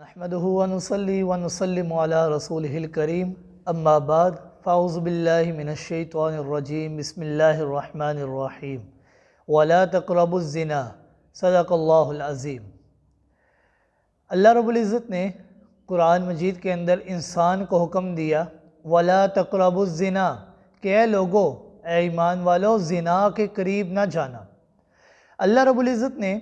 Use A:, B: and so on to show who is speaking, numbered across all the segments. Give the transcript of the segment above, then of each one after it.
A: نحمده ونصلي ونسلم على رسوله الكريم اما بعد فاعوذ بالله من الشیطان الرجیم بسم اللہ الرحمن الرحیم ولا تقربوا الزنا صدق اللہ العظیم۔ اللہ رب العزت نے قرآن مجید کے اندر انسان کو حکم دیا ولا تقربوا الزنا کہ اے لوگو، اے ایمان والو، زنا کے قریب نہ جانا۔ اللہ رب العزت نے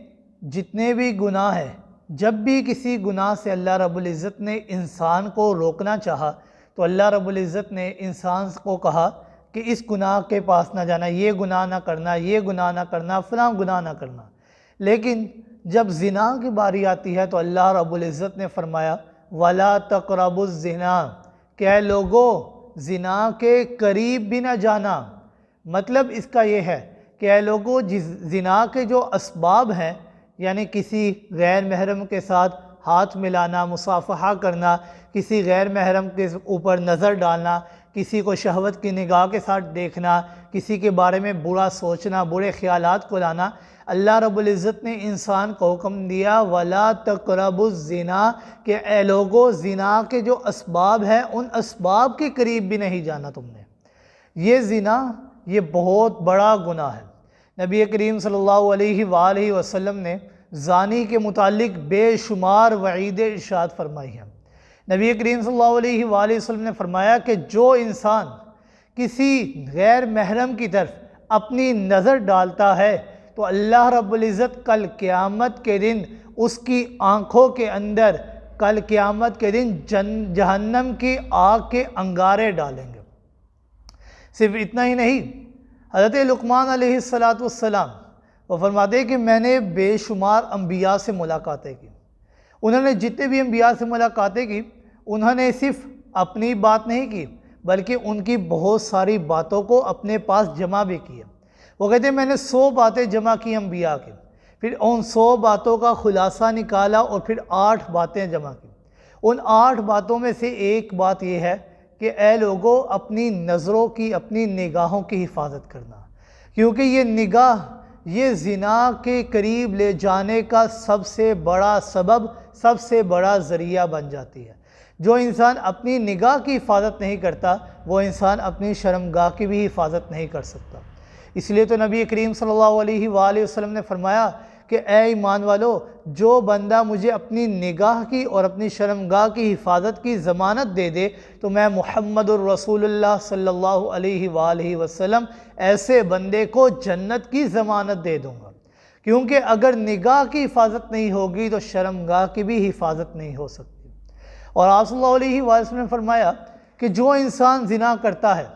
A: جتنے بھی گناہ ہیں، جب بھی کسی گناہ سے اللہ رب العزت نے انسان کو روکنا چاہا تو اللہ رب العزت نے انسان کو کہا کہ اس گناہ کے پاس نہ جانا، یہ گناہ نہ کرنا، یہ گناہ نہ کرنا، فلاں گناہ نہ کرنا۔ لیکن جب زنا کی باری آتی ہے تو اللہ رب العزت نے فرمایا وَلَا تَقْرَبُوا الزِّنَا کہ اے لوگو، زنا کے قریب بھی نہ جانا۔ مطلب اس کا یہ ہے کہ اے لوگو، زنا کے جو اسباب ہیں، یعنی کسی غیر محرم کے ساتھ ہاتھ ملانا، مصافحہ کرنا، کسی غیر محرم کے اوپر نظر ڈالنا، کسی کو شہوت کی نگاہ کے ساتھ دیکھنا، کسی کے بارے میں برا سوچنا، برے خیالات کو لانا، اللہ رب العزت نے انسان کو حکم دیا وَلَا تَقْرَبُوا الزِّنَا کہ اے لوگو، زنا کے جو اسباب ہیں ان اسباب کے قریب بھی نہیں جانا تم نے۔ یہ زنا، یہ بہت بڑا گناہ ہے۔ نبی کریم صلی اللہ علیہ وآلہ وسلم نے زانی کے متعلق بے شمار وعید ارشاد فرمائی ہیں۔ نبی کریم صلی اللہ علیہ وآلہ وسلم نے فرمایا کہ جو انسان کسی غیر محرم کی طرف اپنی نظر ڈالتا ہے تو اللہ رب العزت کل قیامت کے دن اس کی آنکھوں کے اندر کل قیامت کے دن جہنم کی آگ کے انگارے ڈالیں گے۔ صرف اتنا ہی نہیں، حضرت لقمان علیہ السلام وہ فرماتے ہیں کہ میں نے بے شمار انبیاء سے ملاقاتیں کی۔ انہوں نے جتنے بھی انبیاء سے ملاقاتیں کی، انہوں نے صرف اپنی بات نہیں کی بلکہ ان کی بہت ساری باتوں کو اپنے پاس جمع بھی کیا۔ وہ کہتے ہیں میں نے 100 باتیں جمع کی انبیاء کی، پھر ان 100 باتوں کا خلاصہ نکالا اور پھر 8 باتیں جمع کی۔ ان 8 باتوں میں سے ایک بات یہ ہے کہ اے لوگو، اپنی نظروں کی، اپنی نگاہوں کی حفاظت کرنا، کیونکہ یہ نگاہ، یہ زنا کے قریب لے جانے کا سب سے بڑا سبب، سب سے بڑا ذریعہ بن جاتی ہے۔ جو انسان اپنی نگاہ کی حفاظت نہیں کرتا، وہ انسان اپنی شرمگاہ کی بھی حفاظت نہیں کر سکتا۔ اس لیے تو نبی کریم صلی اللہ علیہ وآلہ وسلم نے فرمایا کہ اے ایمان والو، جو بندہ مجھے اپنی نگاہ کی اور اپنی شرمگاہ کی حفاظت کی ضمانت دے دے تو میں محمد الرسول اللہ صلی اللہ علیہ وآلہ وسلم ایسے بندے کو جنت کی ضمانت دے دوں گا۔ کیونکہ اگر نگاہ کی حفاظت نہیں ہوگی تو شرمگاہ کی بھی حفاظت نہیں ہو سکتی۔ اور آپ صلی اللہ علیہ وآلہ وسلم نے فرمایا کہ جو انسان زنا کرتا ہے،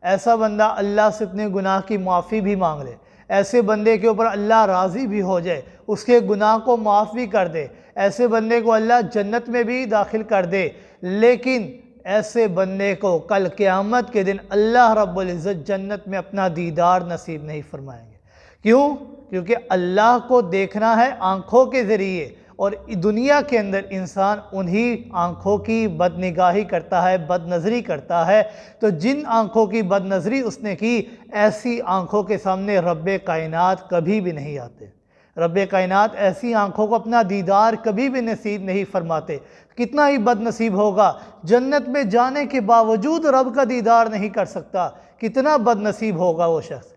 A: ایسا بندہ اللہ سے اپنے گناہ کی معافی بھی مانگ لے، ایسے بندے کے اوپر اللہ راضی بھی ہو جائے، اس کے گناہ کو معاف بھی کر دے، ایسے بندے کو اللہ جنت میں بھی داخل کر دے، لیکن ایسے بندے کو کل قیامت کے دن اللہ رب العزت جنت میں اپنا دیدار نصیب نہیں فرمائیں گے۔ کیوں؟ کیونکہ اللہ کو دیکھنا ہے آنکھوں کے ذریعے، اور دنیا کے اندر انسان انہی آنکھوں کی بد نگاہی کرتا ہے، بد نظری کرتا ہے۔ تو جن آنکھوں کی بد نظری اس نے کی، ایسی آنکھوں کے سامنے رب کائنات کبھی بھی نہیں آتے۔ رب کائنات ایسی آنکھوں کو اپنا دیدار کبھی بھی نصیب نہیں فرماتے۔ کتنا ہی بد نصیب ہوگا، جنت میں جانے کے باوجود رب کا دیدار نہیں کر سکتا، کتنا بد نصیب ہوگا وہ شخص۔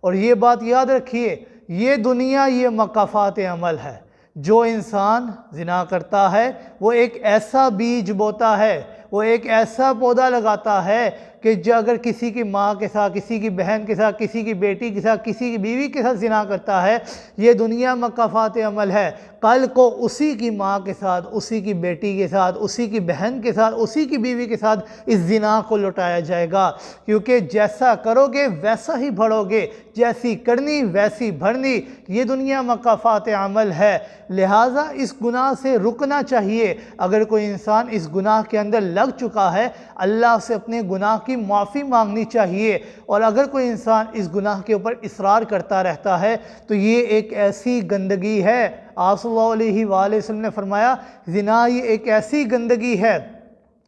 A: اور یہ بات یاد رکھیے، یہ دنیا، یہ مقافات عمل ہے۔ جو انسان زنا کرتا ہے وہ ایک ایسا بیج بوتا ہے، وہ ایک ایسا پودا لگاتا ہے کہ جو اگر کسی کی ماں کے ساتھ، کسی کی بہن کے ساتھ، کسی کی بیٹی کے ساتھ، کسی کی بیوی کے ساتھ زنا کرتا ہے، یہ دنیا مقافات عمل ہے۔ کل کو اسی کی ماں کے ساتھ، اسی کی بیٹی کے ساتھ، اسی کی بہن کے ساتھ، اسی کی بیوی کے ساتھ اس زنا کو لٹایا جائے گا، کیونکہ جیسا کرو گے ویسا ہی بھرو گے، جیسی کرنی ویسی بھرنی۔ یہ دنیا مقافات عمل ہے، لہٰذا اس گناہ سے رکنا چاہیے۔ اگر کوئی انسان اس گناہ کے اندر لگ چکا ہے، اللہ سے اپنے گناہ کی معافی مانگنی چاہیے، اور اگر کوئی انسان اس گناہ کے اوپر اصرار کرتا رہتا ہے تو یہ ایک ایسی گندگی ہے۔ آپ صلی اللہ علیہ وآلہ وسلم نے فرمایا زنا یہ ایک ایسی گندگی ہے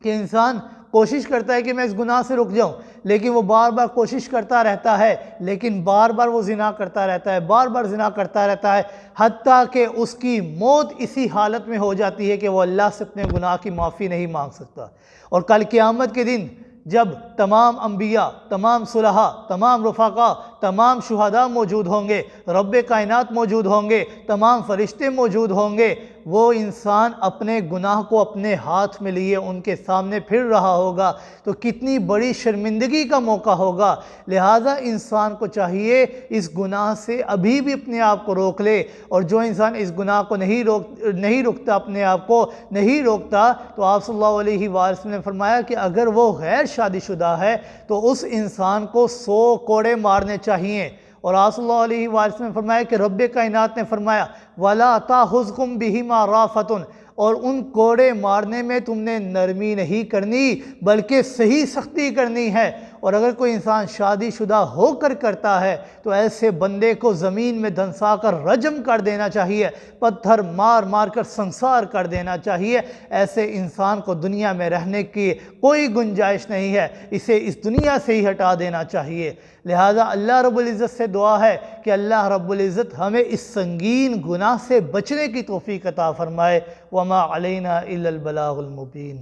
A: کہ انسان کوشش کرتا ہے کہ میں اس گناہ سے رک جاؤں، لیکن وہ بار بار کوشش کرتا رہتا ہے، لیکن بار بار وہ زنا کرتا رہتا ہے، بار بار زنا کرتا رہتا ہے، حتیٰ کہ اس کی موت اسی حالت میں ہو جاتی ہے کہ وہ اللہ سے اپنے گناہ کی معافی نہیں مانگ سکتا۔ اور کل قیامت کے دن جب تمام انبیاء، تمام صلحاء، تمام رفقاء، تمام شہداء موجود ہوں گے، رب کائنات موجود ہوں گے، تمام فرشتے موجود ہوں گے، وہ انسان اپنے گناہ کو اپنے ہاتھ میں لیے ان کے سامنے پھر رہا ہوگا، تو کتنی بڑی شرمندگی کا موقع ہوگا۔ لہٰذا انسان کو چاہیے اس گناہ سے ابھی بھی اپنے آپ کو روک لے، اور جو انسان اس گناہ کو نہیں روکتا، اپنے آپ کو نہیں روکتا، تو آپ صلی اللہ علیہ وسلم نے فرمایا کہ اگر وہ غیر شادی شدہ ہے تو اس انسان کو 100 کوڑے مارنے چاہیے۔ اور آپ صلی اللہ علیہ وسلم نے فرمایا کہ رب کائنات نے فرمایا وَلَا تَأْخُذْكُمْ بِهِمَا رَأْفَةٌ، اور ان کوڑے مارنے میں تم نے نرمی نہیں کرنی بلکہ صحیح سختی کرنی ہے۔ اور اگر کوئی انسان شادی شدہ ہو کر کرتا ہے تو ایسے بندے کو زمین میں دھنسا کر رجم کر دینا چاہیے، پتھر مار مار کر سنسار کر دینا چاہیے۔ ایسے انسان کو دنیا میں رہنے کی کوئی گنجائش نہیں ہے، اسے اس دنیا سے ہی ہٹا دینا چاہیے۔ لہٰذا اللہ رب العزت سے دعا ہے کہ اللہ رب العزت ہمیں اس سنگین گناہ سے بچنے کی توفیق عطا فرمائے۔ وما علینا الا البلاغ المبین۔